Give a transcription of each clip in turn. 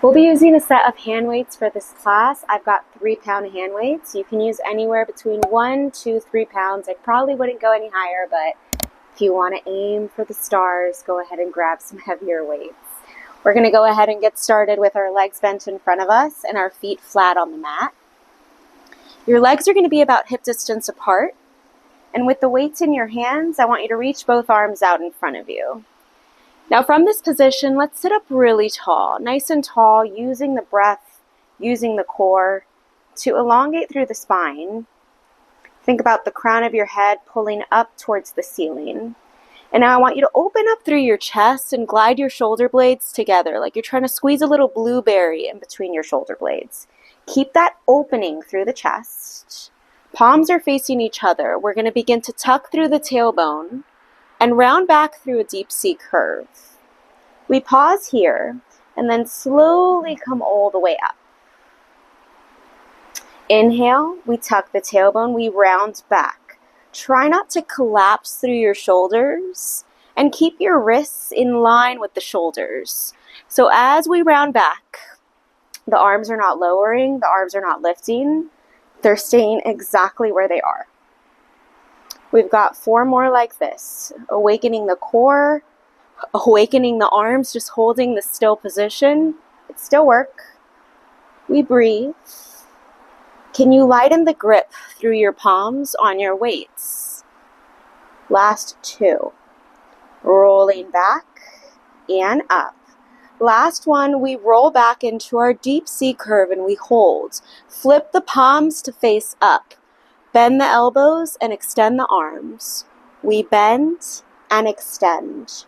We'll be using a set of hand weights for this class. I've got 3-pound hand weights. You can use anywhere between 1 to 3 pounds. I probably wouldn't go any higher, but if you want to aim for the stars, go ahead and grab some heavier weights. We're going to go ahead and get started with our legs bent in front of us and our feet flat on the mat. Your legs are going to be about hip distance apart. And with the weights in your hands, I want you to reach both arms out in front of you. Now from this position, let's sit up really tall, nice and tall, using the breath, using the core to elongate through the spine. Think about the crown of your head pulling up towards the ceiling. And now I want you to open up through your chest and glide your shoulder blades together, like you're trying to squeeze a little blueberry in between your shoulder blades. Keep that opening through the chest. Palms are facing each other. We're going to begin to tuck through the tailbone and round back through a deep C curve. We pause here and then slowly come all the way up. Inhale, we tuck the tailbone, we round back. Try not to collapse through your shoulders and keep your wrists in line with the shoulders. So as we round back, the arms are not lowering, the arms are not lifting, they're staying exactly where they are. We've got 4 more like this. Awakening the core, awakening the arms, just holding the still position. It still work. We breathe. Can you lighten the grip through your palms on your weights? Last 2. Rolling back and up. Last one, we roll back into our deep C curve and we hold. Flip the palms to face up. Bend the elbows and extend the arms. We bend and extend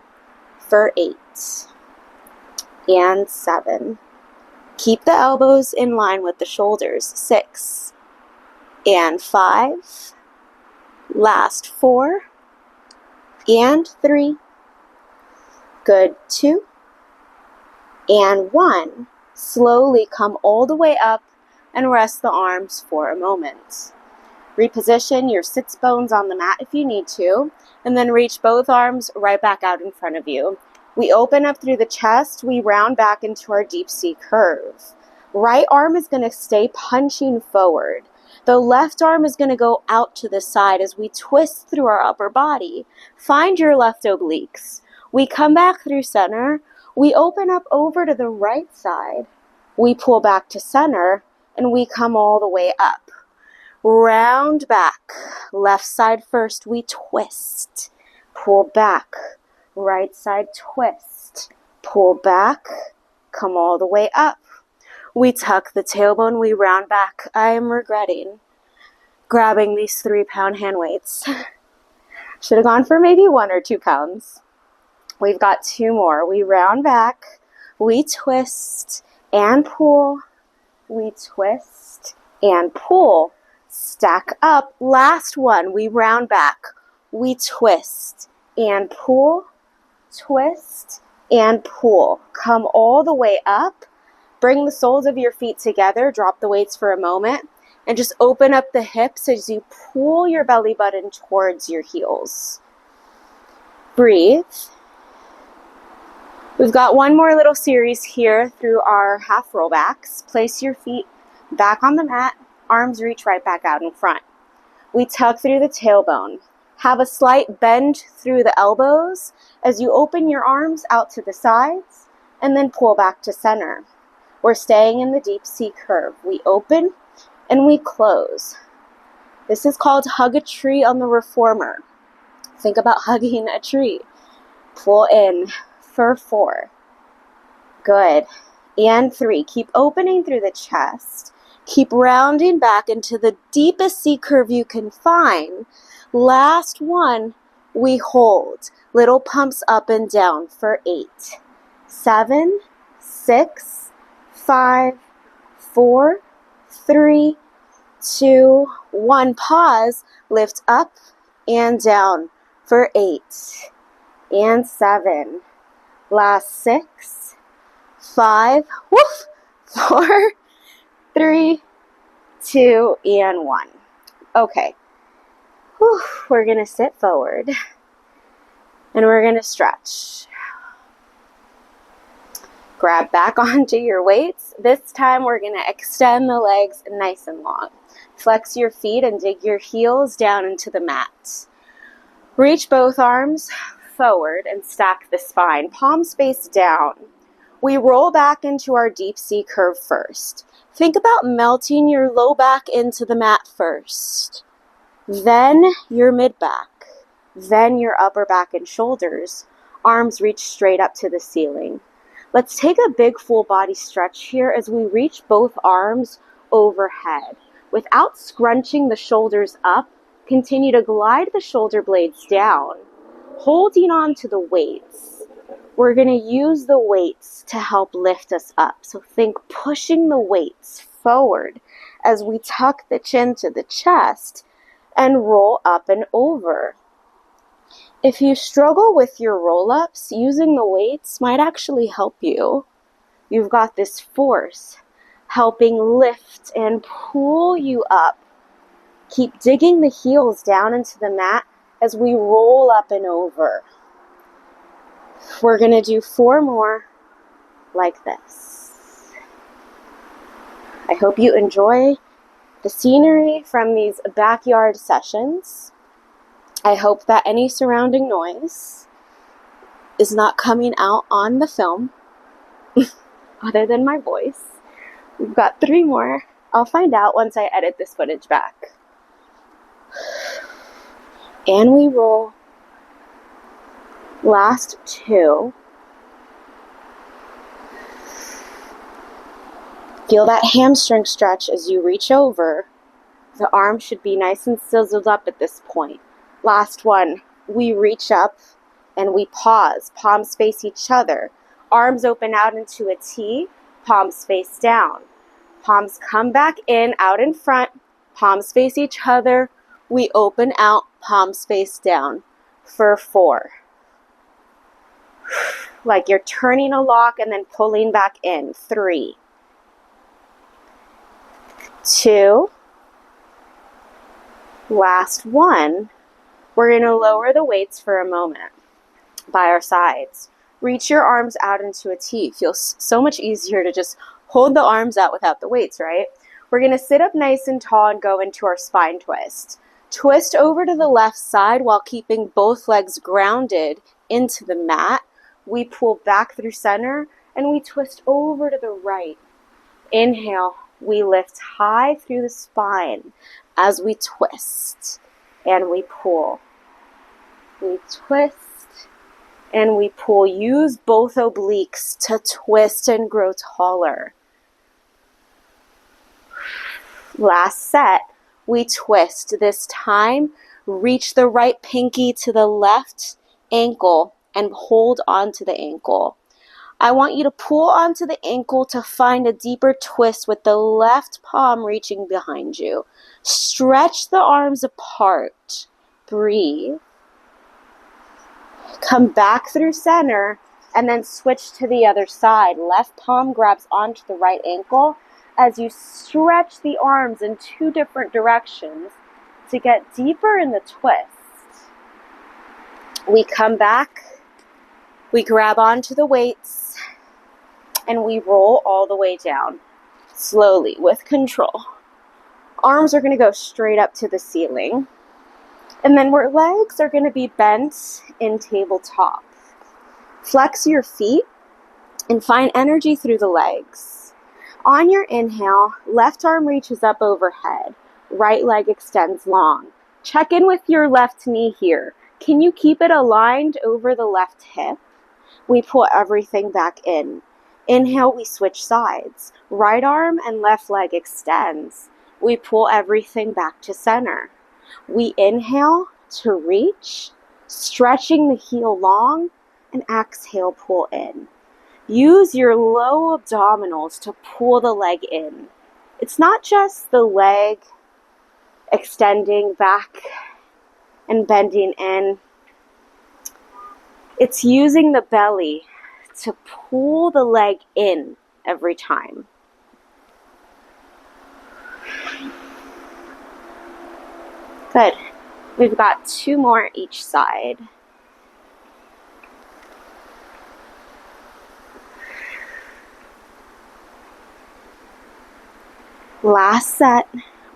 for 8 and 7. Keep the elbows in line with the shoulders. 6 and 5. Last 4 and 3. Good. 2 and 1. Slowly come all the way up and rest the arms for a moment. Reposition your sits bones on the mat if you need to, and then reach both arms right back out in front of you. We open up through the chest, we round back into our deep C curve. Right arm is going to stay punching forward. The left arm is going to go out to the side as we twist through our upper body. Find your left obliques. We come back through center, we open up over to the right side, we pull back to center, and we come all the way up. Round back, left side first, we twist, pull back, right side twist, pull back, come all the way up. We tuck the tailbone, we round back. I am regretting grabbing these 3-pound hand weights. Should have gone for maybe 1 or 2 pounds. We've got 2 more. We round back, we twist and pull, we twist and pull. Stack up. Last one. We round back. We twist and pull, twist and pull. Come all the way up. Bring the soles of your feet together. Drop the weights for a moment. And just open up the hips as you pull your belly button towards your heels. Breathe. We've got 1 more little series here through our half rollbacks. Place your feet back on the mat. Arms reach right back out in front. We tuck through the tailbone. Have a slight bend through the elbows as you open your arms out to the sides and then pull back to center. We're staying in the deep C curve. We open and we close. This is called hug a tree on the reformer. Think about hugging a tree. Pull in for 4. Good. And 3. Keep opening through the chest. Keep rounding back into the deepest C curve you can find. Last one, we hold. Little pumps up and down for 8, 7, 6, 5, 4, 3, 2, 1. Pause. Lift up and down for 8 and 7. Last 6, 5, 4, 3, 2, and 1. Okay. We're going to sit forward and we're going to stretch. Grab back onto your weights. This time we're going to extend the legs nice and long. Flex your feet and dig your heels down into the mat. Reach both arms forward and stack the spine, palms face down. We roll back into our deep C curve first. Think about melting your low back into the mat first, then your mid back, then your upper back and shoulders. Arms reach straight up to the ceiling. Let's take a big full body stretch here as we reach both arms overhead. Without scrunching the shoulders up, continue to glide the shoulder blades down, holding on to the weights. We're going to use the weights to help lift us up. So think pushing the weights forward as we tuck the chin to the chest and roll up and over. If you struggle with your roll-ups, using the weights might actually help you. You've got this force helping lift and pull you up. Keep digging the heels down into the mat as we roll up and over. We're going to do 4 more like this. I hope you enjoy the scenery from these backyard sessions. I hope that any surrounding noise is not coming out on the film other than my voice. We've got 3 more. I'll find out once I edit this footage back. And we roll. Last 2. Feel that hamstring stretch as you reach over. The arm should be nice and sizzled up at this point. Last one. We reach up and we pause. Palms face each other. Arms open out into a T. Palms face down. Palms come back in, out in front. Palms face each other. We open out, palms face down for 4. Like you're turning a lock and then pulling back in. 3, 2, last 1. We're going to lower the weights for a moment by our sides. Reach your arms out into a T. It feels so much easier to just hold the arms out without the weights, right? We're going to sit up nice and tall and go into our spine twist. Twist over to the left side while keeping both legs grounded into the mat. We pull back through center and we twist over to the right. Inhale, we lift high through the spine as we twist and we pull. We twist and we pull. Use both obliques to twist and grow taller. Last set. We twist. This time, reach the right pinky to the left ankle and hold onto the ankle. I want you to pull onto the ankle to find a deeper twist with the left palm reaching behind you. Stretch the arms apart. Breathe. Come back through center and then switch to the other side. Left palm grabs onto the right ankle as you stretch the arms in 2 different directions to get deeper in the twist. We come back, we grab onto the weights, and we roll all the way down, slowly, with control. Arms are going to go straight up to the ceiling, and then our legs are going to be bent in tabletop. Flex your feet and find energy through the legs. On your inhale, left arm reaches up overhead. Right leg extends long. Check in with your left knee here. Can you keep it aligned over the left hip? We pull everything back in. Inhale, we switch sides. Right arm and left leg extends. We pull everything back to center. We inhale to reach, stretching the heel long, and exhale, pull in. Use your low abdominals to pull the leg in. It's not just the leg extending back and bending in. It's using the belly to pull the leg in every time. Good. We've got 2 more each side. Last set,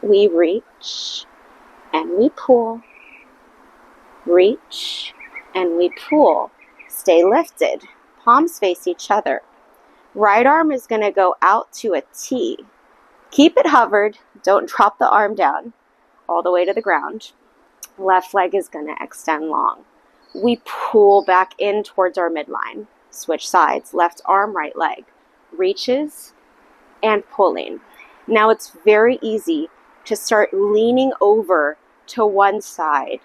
we reach and we pull, reach and we pull. Stay lifted, palms face each other. Right arm is going to go out to a T. Keep it hovered, don't drop the arm down all the way to the ground. Left leg is going to extend long. We pull back in towards our midline. Switch sides, left arm, right leg. Reaches and pulling. Now it's very easy to start leaning over to one side,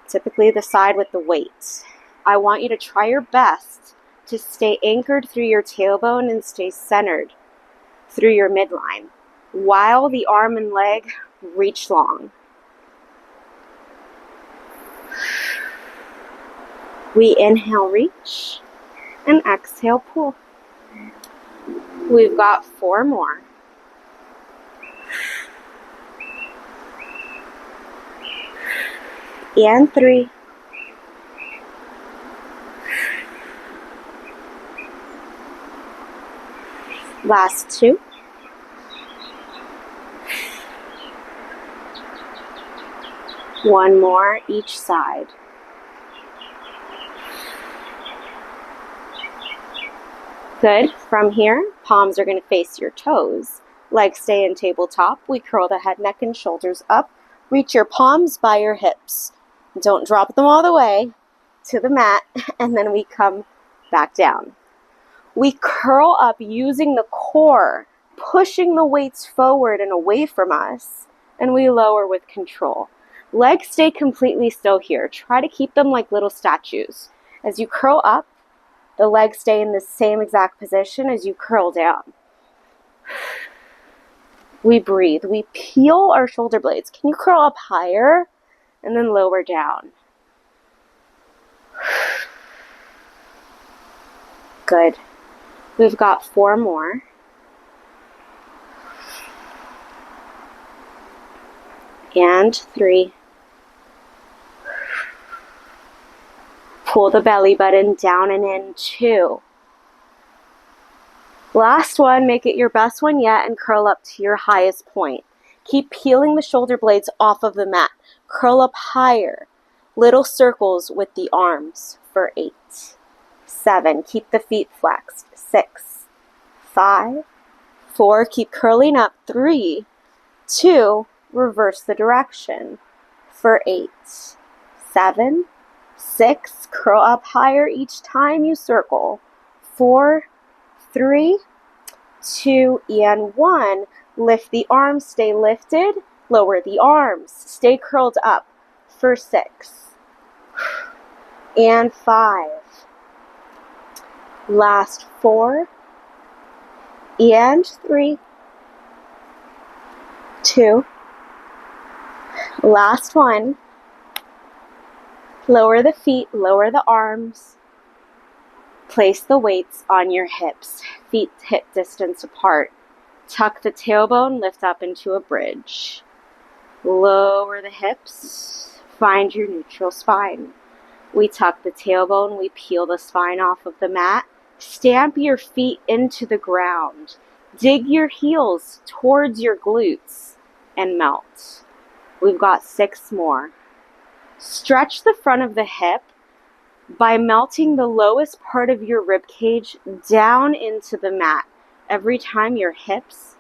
typically the side with the weight. I want you to try your best to stay anchored through your tailbone and stay centered through your midline while the arm and leg reach long. We inhale, reach, and exhale, pull. We've got 4 more. And 3. Last 2. One more each side. Good. From here, palms are going to face your toes. Legs stay in tabletop. We curl the head, neck, and shoulders up. Reach your palms by your hips. Don't drop them all the way to the mat, and then we come back down. We curl up using the core, pushing the weights forward and away from us, and we lower with control. Legs stay completely still here. Try to keep them like little statues. As you curl up, the legs stay in the same exact position as you curl down. We breathe. We peel our shoulder blades. Can you curl up higher and then lower down? Good. We've got 4 more. And 3. Pull the belly button down and in. 2. Last one, make it your best one yet and curl up to your highest point. Keep peeling the shoulder blades off of the mat. Curl up higher. Little circles with the arms for 8. 7. Keep the feet flexed. 6. 5. 4. Keep curling up. 3. 2. Reverse the direction for 8. 7. 6. Curl up higher each time you circle. 4. 3. 2. And 1. Lift the arms. Stay lifted. Lower the arms. Stay curled up for 6. And 5. Last 4. And 3. 2. Last 1. Lower the feet, lower the arms. Place the weights on your hips, feet hip distance apart. Tuck the tailbone, lift up into a bridge. Lower the hips, find your neutral spine. We tuck the tailbone, we peel the spine off of the mat. Stamp your feet into the ground. Dig your heels towards your glutes and melt. We've got 6 more. Stretch the front of the hip by melting the lowest part of your rib cage down into the mat every time your hips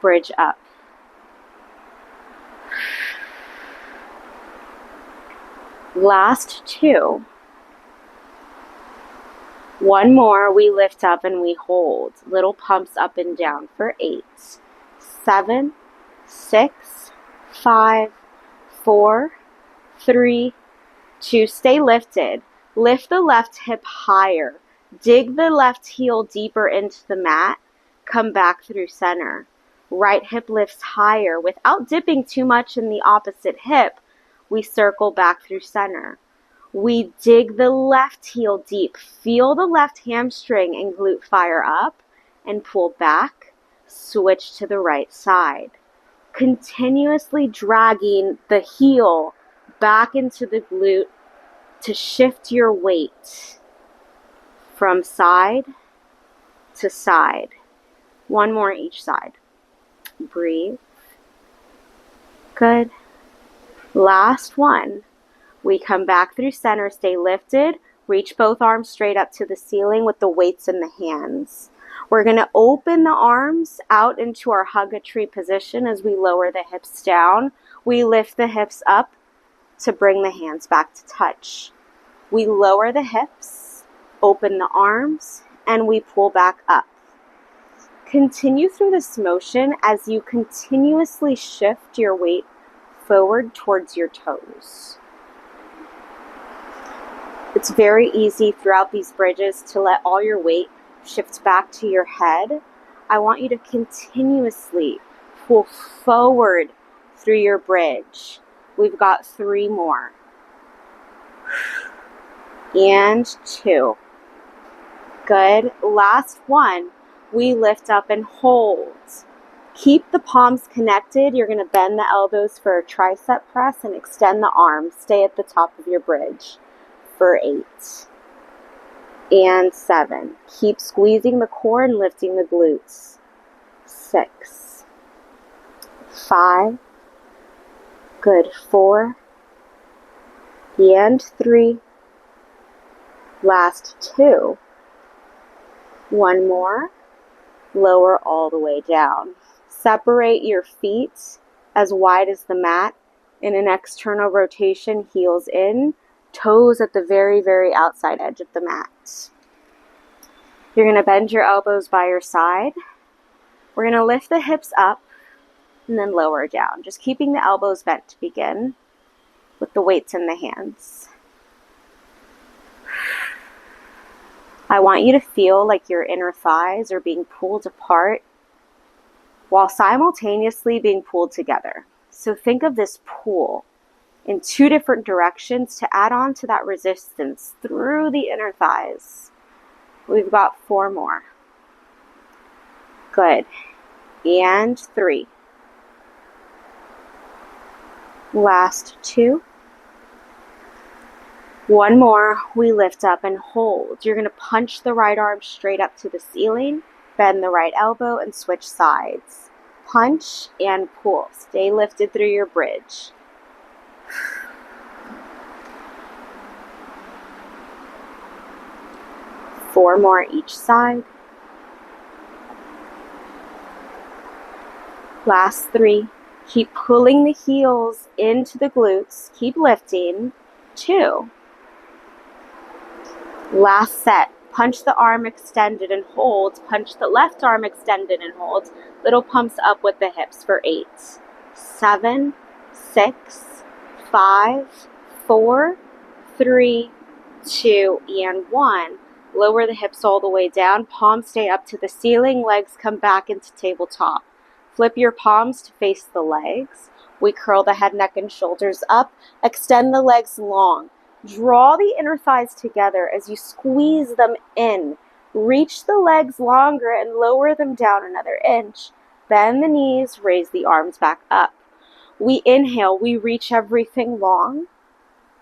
bridge up. Last 2. 1 more, we lift up and we hold. Little pumps up and down for 8. 7, 6, 5, 4, 3, 2. Stay lifted. Lift the left hip higher. Dig the left heel deeper into the mat. Come back through center. Right hip lifts higher. Without dipping too much in the opposite hip, we circle back through center. We dig the left heel deep. Feel the left hamstring and glute fire up and pull back. Switch to the right side. Continuously dragging the heel back into the glute to shift your weight from side to side. 1 more each side. Breathe. Good. Last one. We come back through center, stay lifted, reach both arms straight up to the ceiling with the weights in the hands. We're going to open the arms out into our hug-a-tree position as we lower the hips down. We lift the hips up to bring the hands back to touch. We lower the hips, open the arms, and we pull back up. Continue through this motion as you continuously shift your weight forward towards your toes. It's very easy throughout these bridges to let all your weight shift back to your head. I want you to continuously pull forward through your bridge. We've got 3 more. And 2. Good. Last one. We lift up and hold. Keep the palms connected. You're going to bend the elbows for a tricep press and extend the arms. Stay at the top of your bridge for 8. And 7. Keep squeezing the core and lifting the glutes. 6. 5. Good. 4. And 3. Last 2. 1 more. Lower all the way down. Separate your feet as wide as the mat in an external rotation, heels in, toes at the very, very outside edge of the mat. You're going to bend your elbows by your side. We're going to lift the hips up and then lower down, just keeping the elbows bent to begin with the weights in the hands. I want you to feel like your inner thighs are being pulled apart while simultaneously being pulled together. So think of this pull in 2 different directions to add on to that resistance through the inner thighs. We've got 4 more. Good. And 3. Last 2. 1 more. We lift up and hold. You're going to punch the right arm straight up to the ceiling, bend the right elbow, and switch sides. Punch and pull. Stay lifted through your bridge. Four more each side. Last 3. Keep pulling the heels into the glutes. Keep lifting. 2. Last set. Punch the arm extended and hold. Punch the left arm extended and hold. Little pumps up with the hips for 8. 7, 6, 5, 4, 3, 2, and 1. Lower the hips all the way down. Palms stay up to the ceiling. Legs come back into tabletop. Flip your palms to face the legs. We curl the head, neck, and shoulders up. Extend the legs long. Draw the inner thighs together as you squeeze them in. Reach the legs longer and lower them down another inch. Bend the knees, raise the arms back up. We inhale, we reach everything long,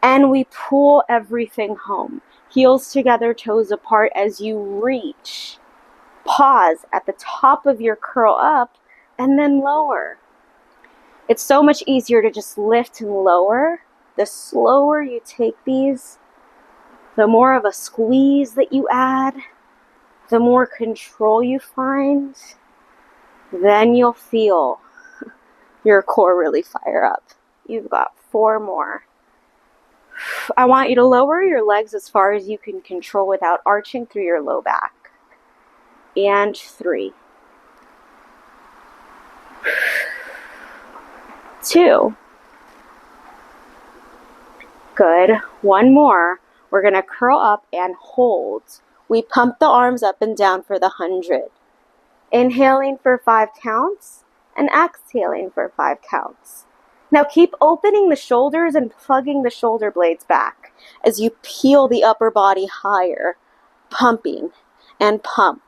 and we pull everything home. Heels together, toes apart as you reach. Pause at the top of your curl up, and then lower. It's so much easier to just lift and lower. The slower you take these, the more of a squeeze that you add, the more control you find, then you'll feel your core really fire up. You've got 4 more. I want you to lower your legs as far as you can control without arching through your low back. And 3. 2. Good. 1 more. We're going to curl up and hold. We pump the arms up and down for the 100. Inhaling for 5 counts and exhaling for 5 counts. Now keep opening the shoulders and plugging the shoulder blades back as you peel the upper body higher, pumping and pump.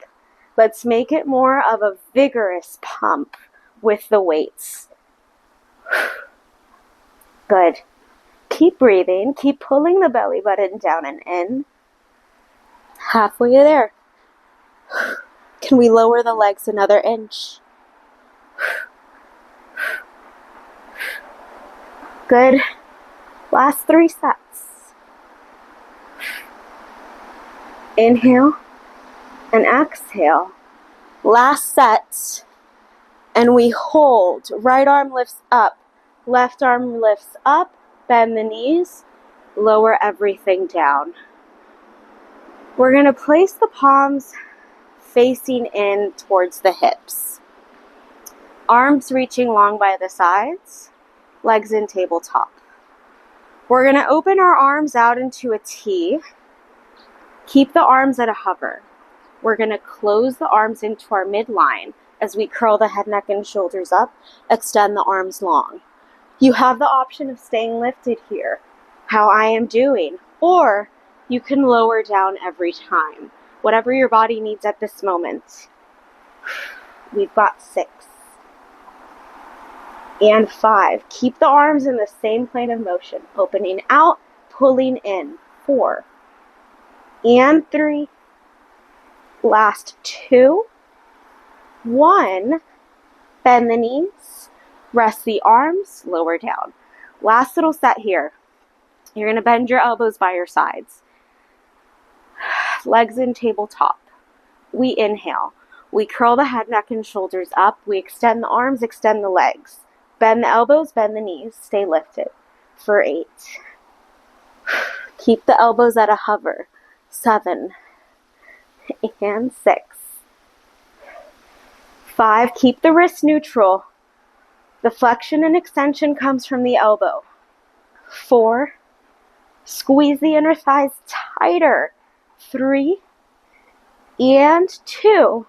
Let's make it more of a vigorous pump with the weights. Good. Keep breathing. Keep pulling the belly button down and in. Halfway there. Can we lower the legs another inch? Good. Last 3 sets. Inhale and exhale. Last set. And we hold. Right arm lifts up. Left arm lifts up. Bend the knees. Lower everything down. We're going to place the palms facing in towards the hips. Arms reaching long by the sides. Legs in tabletop. We're going to open our arms out into a T. Keep the arms at a hover. We're going to close the arms into our midline as we curl the head, neck, and shoulders up. Extend the arms long. You have the option of staying lifted here, how I am doing, or you can lower down every time, whatever your body needs at this moment. We've got 6 and 5. Keep the arms in the same plane of motion, opening out, pulling in. 4 and 3. Last 2. 1. Bend the knees. Rest the arms. Lower down. Last little set here. You're going to bend your elbows by your sides. Legs in tabletop. We inhale. We curl the head, neck, and shoulders up. We extend the arms, extend the legs. Bend the elbows, bend the knees. Stay lifted for 8. Keep the elbows at a hover. 7 and 6. 5. Keep the wrist neutral. The flexion and extension comes from the elbow. 4. Squeeze the inner thighs tighter. 3 and 2.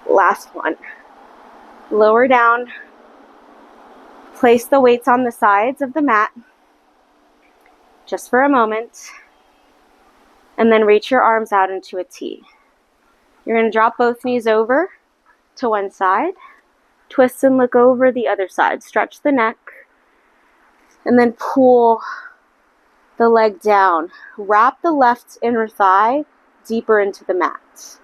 Last one. Lower down. Place the weights on the sides of the mat just for a moment. And then reach your arms out into a T. You're going to drop both knees over to one side. Twist and look over the other side. Stretch the neck. And then pull the leg down. Wrap the left inner thigh deeper into the mat.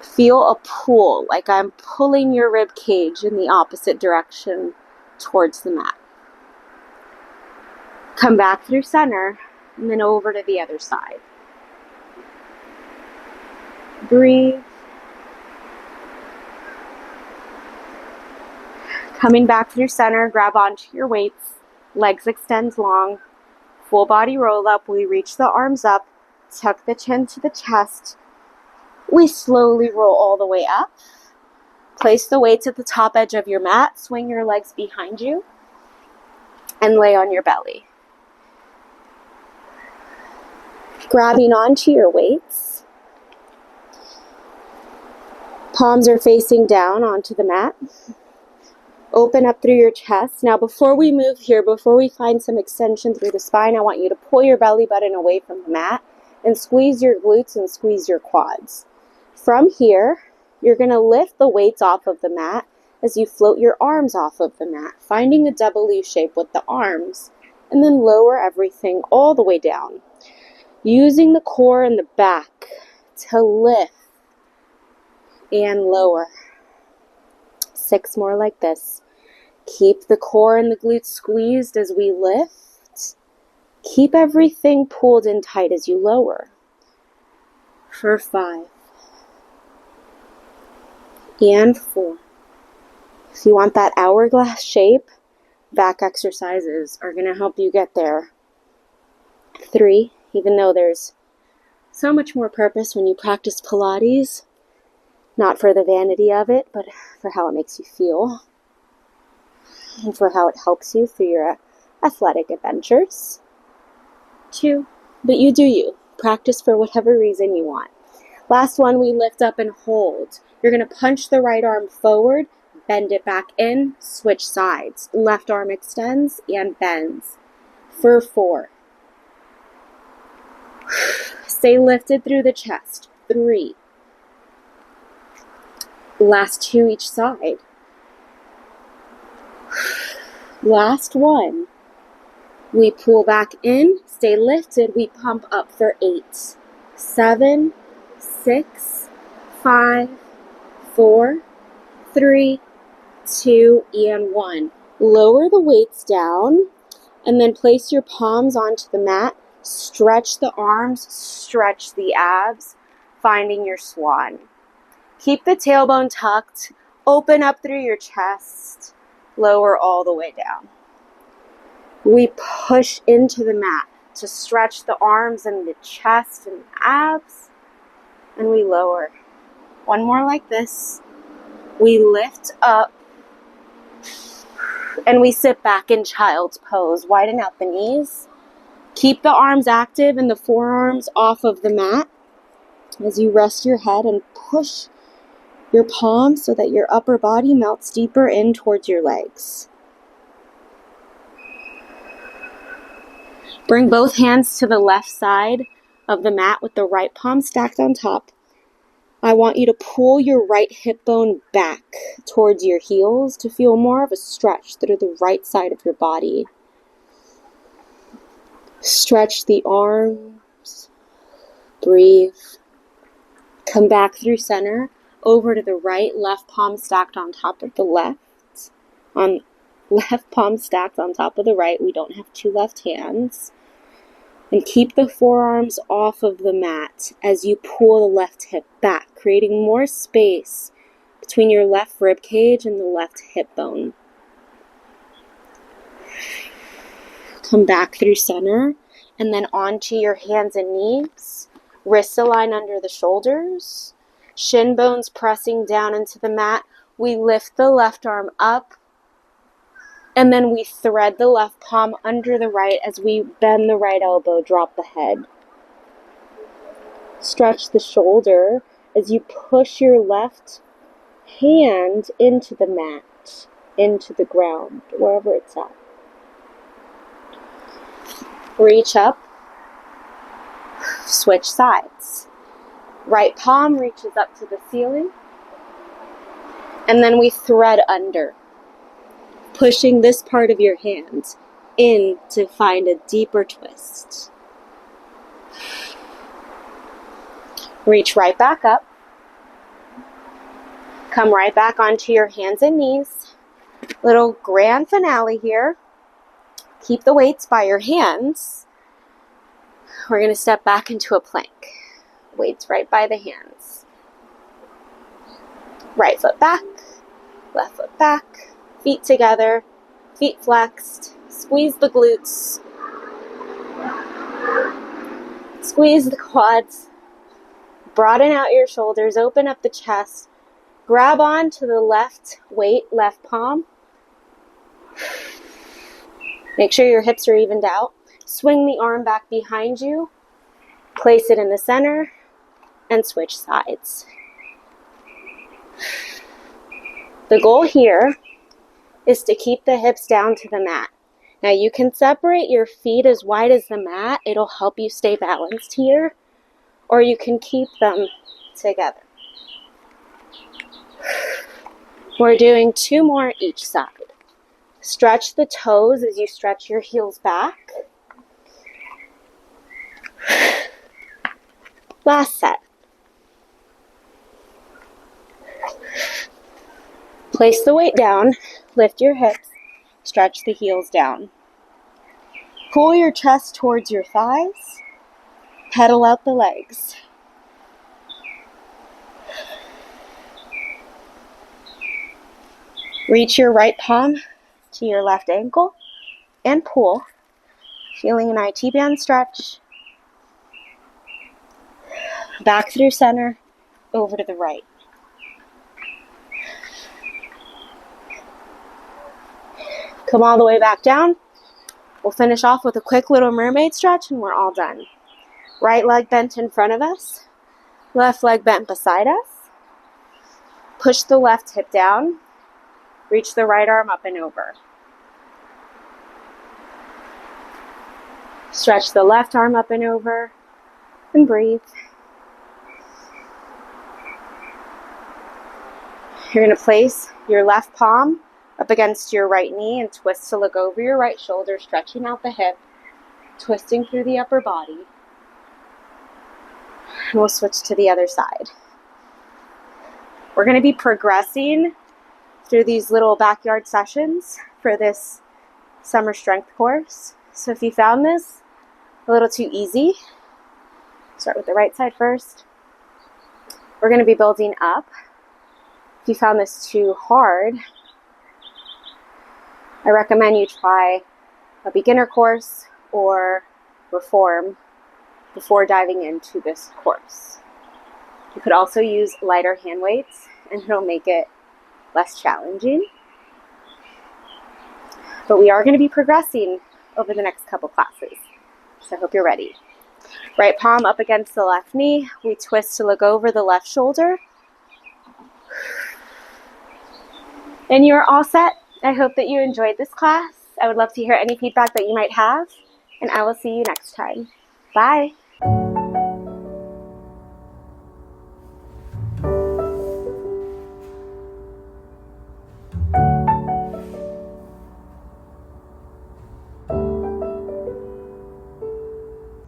Feel a pull, like I'm pulling your rib cage in the opposite direction towards the mat. Come back through center and then over to the other side. Breathe. Coming back through center, grab onto your weights. Legs extend long. Full body roll up. We reach the arms up. Tuck the chin to the chest. We slowly roll all the way up. Place the weights at the top edge of your mat. Swing your legs behind you. And lay on your belly. Grabbing onto your weights. Palms are facing down onto the mat. Open up through your chest. Now before we move here, before we find some extension through the spine, I want you to pull your belly button away from the mat and squeeze your glutes and squeeze your quads. From here, you're going to lift the weights off of the mat as you float your arms off of the mat, finding a double U shape with the arms, and then lower everything all the way down. Using the core and the back to lift and lower. 6 more like this. Keep the core and the glutes squeezed as we lift. Keep everything pulled in tight as you lower. For 5 and 4. If you want that hourglass shape, back exercises are going to help you get there. 3, even though there's so much more purpose when you practice Pilates, not for the vanity of it, but for how it makes you feel and for how it helps you through your athletic adventures. 2, but you do you. Practice for whatever reason you want. Last one, we lift up and hold. You're going to punch the right arm forward, bend it back in, switch sides. Left arm extends and bends. For 4. Stay lifted through the chest. 3. Last 2 each side. Last 1. We pull back in, stay lifted, we pump up for 8. 7, 6, 5, 4, 3, 2, and 1. Lower the weights down and then place your palms onto the mat. Stretch the arms, stretch the abs, finding your swan. Keep the tailbone tucked, open up through your chest, lower all the way down. We push into the mat to stretch the arms and the chest and the abs, and we lower. One more like this. We lift up, and we sit back in child's pose. Widen out the knees. Keep the arms active and the forearms off of the mat as you rest your head and push your palms so that your upper body melts deeper in towards your legs. Bring both hands to the left side of the mat with the right palm stacked on top. I want you to pull your right hip bone back towards your heels to feel more of a stretch through the right side of your body. Stretch the arms. Breathe. Come back through center, over to the right, left palm stacked on top of the left. Left palm stacked on top of the right. We don't have two left hands. And keep the forearms off of the mat as you pull the left hip back, creating more space between your left rib cage and the left hip bone. Come back through center and then onto your hands and knees. Wrists align under the shoulders. Shin bones pressing down into the mat. We lift the left arm up. And then we thread the left palm under the right as we bend the right elbow, drop the head. Stretch the shoulder as you push your left hand into the mat, into the ground, wherever it's at. Reach up, switch sides. Right palm reaches up to the ceiling, and then we thread under, pushing this part of your hand in to find a deeper twist. Reach right back up. Come right back onto your hands and knees. Little grand finale here. Keep the weights by your hands. We're going to step back into a plank. Weights right by the hands. Right foot back, left foot back, feet together, feet flexed. Squeeze the glutes. Squeeze the quads. Broaden out your shoulders, open up the chest. Grab on to the left weight, left palm. Make sure your hips are evened out. Swing the arm back behind you. Place it in the center and switch sides. The goal here is to keep the hips down to the mat. Now you can separate your feet as wide as the mat. It'll help you stay balanced here. Or you can keep them together. We're doing 2 more each side. Stretch the toes as you stretch your heels back. Last set. Place the weight down, lift your hips, stretch the heels down. Pull your chest towards your thighs, pedal out the legs. Reach your right palm to your left ankle and pull, feeling an IT band stretch. Back through center, over to the right. Come all the way back down. We'll finish off with a quick little mermaid stretch and we're all done. Right leg bent in front of us. Left leg bent beside us. Push the left hip down. Reach the right arm up and over. Stretch the left arm up and over. And breathe. You're going to place your left palm up against your right knee and twist to look over your right shoulder, stretching out the hip, twisting through the upper body. And we'll switch to the other side. We're going to be progressing through these little backyard sessions for this summer strength course. So if you found this a little too easy, start with the right side first. We're going to be building up. If you found this too hard, I recommend you try a beginner course or reform before diving into this course. You could also use lighter hand weights and it'll make it less challenging. But we are going to be progressing over the next couple classes, so I hope you're ready. Right palm up against the left knee. We twist to look over the left shoulder. And you're all set. I hope that you enjoyed this class. I would love to hear any feedback that you might have, and I will see you next time. Bye.